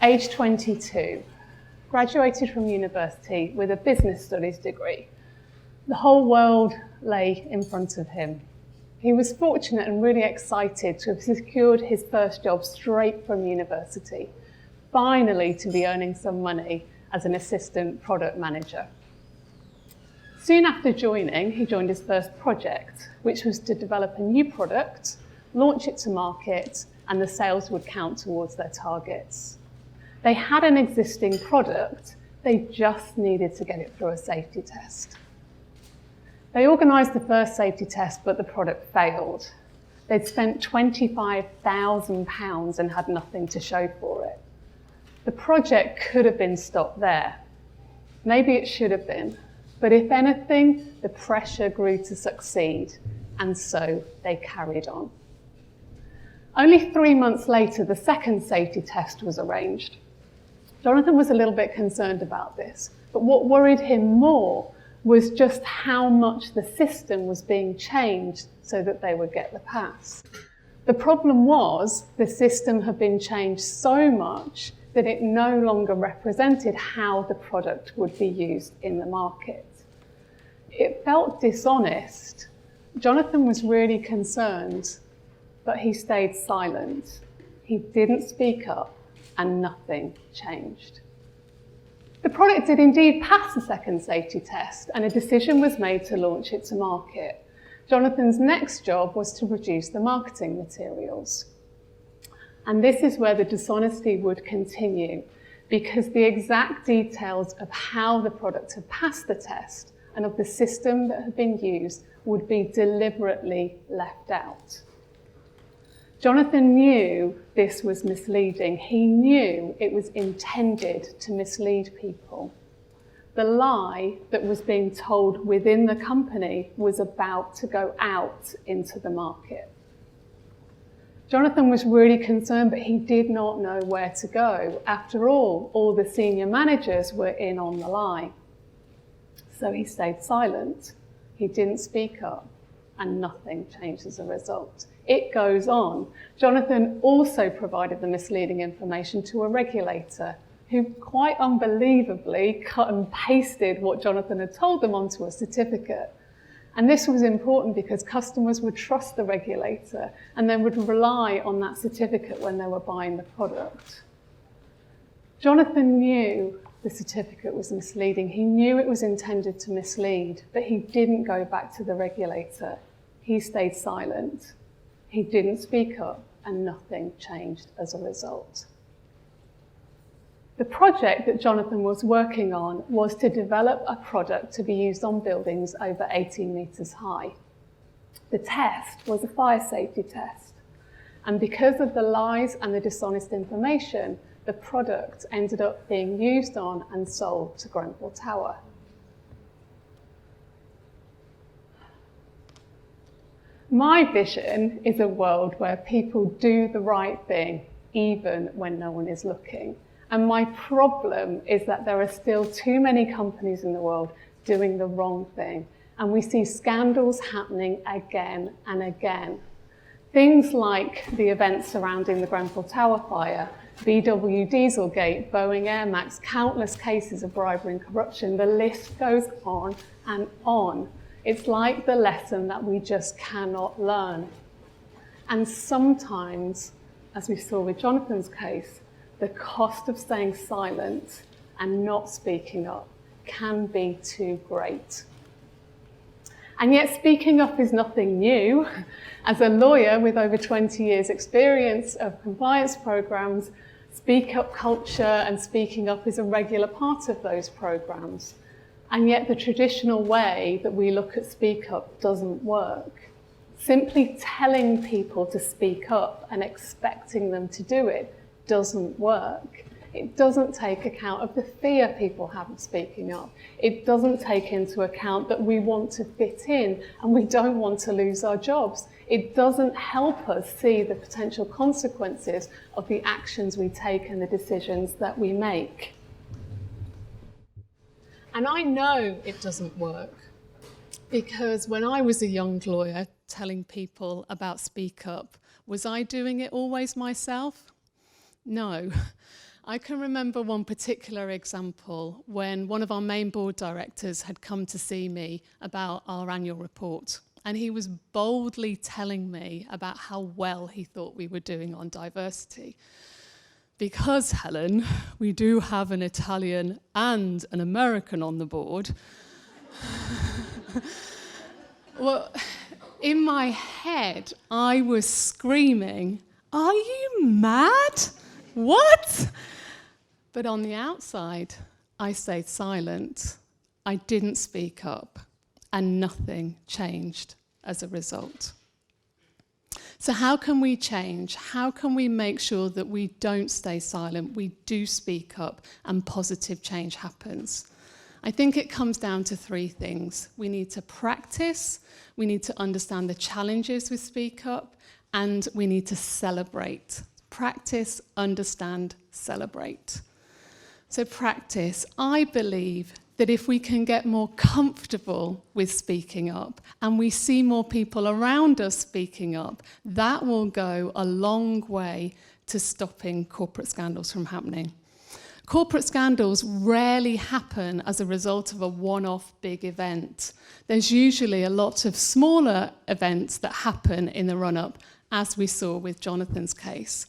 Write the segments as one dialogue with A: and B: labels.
A: age 22, graduated from university with a business studies degree. The whole world lay in front of him. He was fortunate and really excited to have secured his first job straight from university, finally to be earning some money as an assistant product manager. Soon after joining, he joined his first project, which was to develop a new product, launch it to market, and the sales would count towards their targets. They had an existing product, they just needed to get it through a safety test. They organised the first safety test, but the product failed. They'd spent £25,000 and had nothing to show for it. The project could have been stopped there. Maybe it should have been, but if anything, the pressure grew to succeed, and so they carried on. Only 3 months later, the second safety test was arranged. Jonathan was a little bit concerned about this, but what worried him more was just how much the system was being changed so that they would get the pass. The problem was the system had been changed so much that it no longer represented how the product would be used in the market. It felt dishonest. Jonathan was really concerned, but he stayed silent. He didn't speak up, and nothing changed. The product did indeed pass the second safety test, and a decision was made to launch it to market. Jonathan's next job was to produce the marketing materials. And this is where the dishonesty would continue, because the exact details of how the product had passed the test and of the system that had been used would be deliberately left out. Jonathan knew this was misleading. He knew it was intended to mislead people. The lie that was being told within the company was about to go out into the market. Jonathan was really concerned, but he did not know where to go. After all the senior managers were in on the lie. So he stayed silent. He didn't speak up, and nothing changed as a result. It goes on. Jonathan also provided the misleading information to a regulator who quite unbelievably cut and pasted what Jonathan had told them onto a certificate. And this was important because customers would trust the regulator and then would rely on that certificate when they were buying the product. Jonathan knew the certificate was misleading. He knew it was intended to mislead, but he didn't go back to the regulator. He stayed silent. He didn't speak up, and nothing changed as a result. The project that Jonathan was working on was to develop a product to be used on buildings over 18 metres high. The test was a fire safety test, and because of the lies and the dishonest information, the product ended up being used on and sold to Grenfell Tower. My vision is a world where people do the right thing, even when no one is looking. And my problem is that there are still too many companies in the world doing the wrong thing. And we see scandals happening again and again. Things like the events surrounding the Grenfell Tower fire, VW Dieselgate, Boeing Air Max, countless cases of bribery and corruption. The list goes on and on. It's like the lesson that we just cannot learn. And sometimes, as we saw with Jonathan's case, the cost of staying silent and not speaking up can be too great. And yet speaking up is nothing new. As a lawyer with over 20 years experience of compliance programs, speak up culture and speaking up is a regular part of those programs. And yet the traditional way that we look at speak up doesn't work. Simply telling people to speak up and expecting them to do it doesn't work. It doesn't take account of the fear people have of speaking up. It doesn't take into account that we want to fit in and we don't want to lose our jobs. It doesn't help us see the potential consequences of the actions we take and the decisions that we make. And I know it doesn't work because when I was a young lawyer telling people about Speak Up, was I doing it always myself? No. I can remember one particular example when one of our main board directors had come to see me about our annual report. And he was boldly telling me about how well he thought we were doing on diversity. Because, Helen, we do have an Italian and an American on the board. Well, in my head, I was screaming, "Are you mad? What?" But on the outside, I stayed silent. I didn't speak up, and nothing changed as a result. So how can we change? How can we make sure that we don't stay silent, we do speak up, and positive change happens? I think it comes down to three things. We need to practice, we need to understand the challenges with speak up, and we need to celebrate. Practice, understand, celebrate. So practice. I believe that if we can get more comfortable with speaking up and we see more people around us speaking up, that will go a long way to stopping corporate scandals from happening. Corporate scandals rarely happen as a result of a one-off big event. There's usually a lot of smaller events that happen in the run-up, as we saw with Jonathan's case.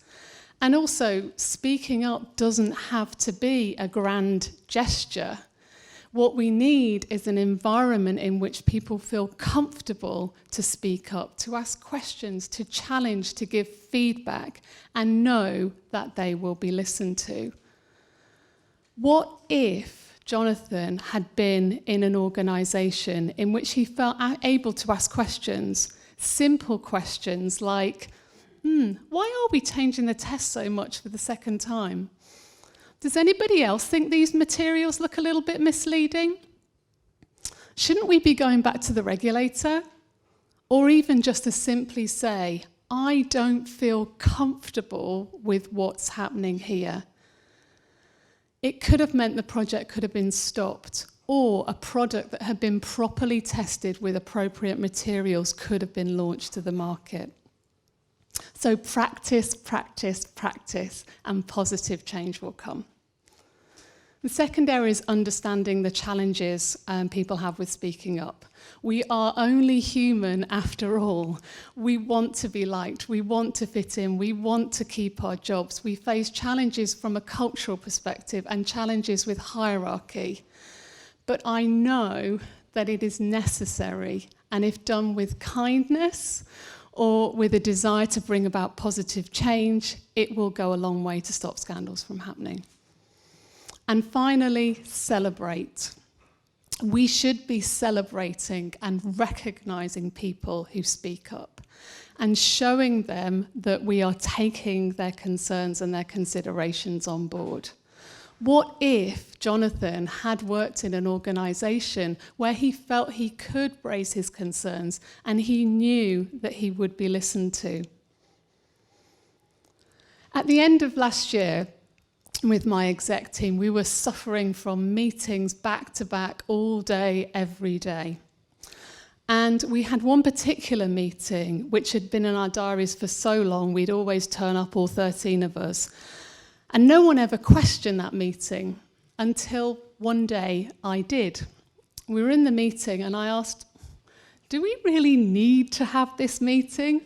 A: And also, speaking up doesn't have to be a grand gesture. What we need is an environment in which people feel comfortable to speak up, to ask questions, to challenge, to give feedback, and know that they will be listened to. What if Jonathan had been in an organisation in which he felt able to ask questions, simple questions like, why are we changing the test so much for the second time? Does anybody else think these materials look a little bit misleading? Shouldn't we be going back to the regulator? Or even just to simply say, I don't feel comfortable with what's happening here. It could have meant the project could have been stopped, or a product that had been properly tested with appropriate materials could have been launched to the market. So practice, practice, practice, and positive change will come. The second area is understanding the challenges people have with speaking up. We are only human after all. We want to be liked, we want to fit in, we want to keep our jobs. We face challenges from a cultural perspective and challenges with hierarchy. But I know that it is necessary, and if done with kindness, or with a desire to bring about positive change, it will go a long way to stop scandals from happening. And finally, celebrate. We should be celebrating and recognising people who speak up and showing them that we are taking their concerns and their considerations on board. What if Jonathan had worked in an organisation where he felt he could raise his concerns and he knew that he would be listened to? At the end of last year, with my exec team, we were suffering from meetings back to back all day, every day. And we had one particular meeting, which had been in our diaries for so long, we'd always turn up, all 13 of us. And no one ever questioned that meeting until one day I did. We were in the meeting and I asked, do we really need to have this meeting?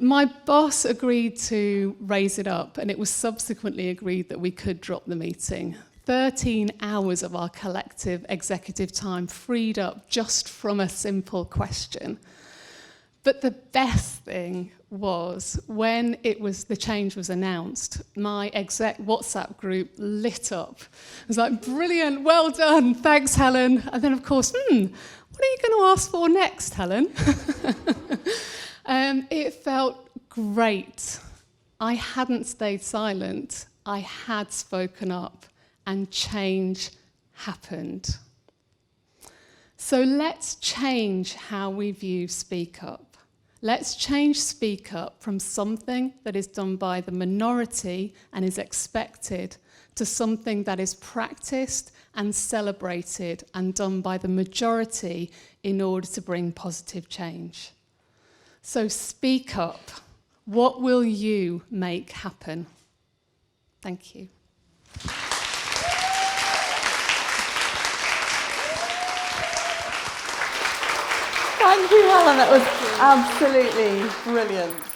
A: My boss agreed to raise it up, and it was subsequently agreed that we could drop the meeting. 13 hours of our collective executive time freed up just from a simple question. But the best thing was when the change was announced, my exec WhatsApp group lit up. It was like, brilliant, well done, thanks, Helen. And then, of course, what are you going to ask for next, Helen? It felt great. I hadn't stayed silent. I had spoken up, and change happened. So let's change how we view Speak Up. Let's change Speak Up from something that is done by the minority and is expected to something that is practiced and celebrated and done by the majority in order to bring positive change. So speak up. What will you make happen?
B: Thank you.
C: Thank you, Helen. That was absolutely brilliant.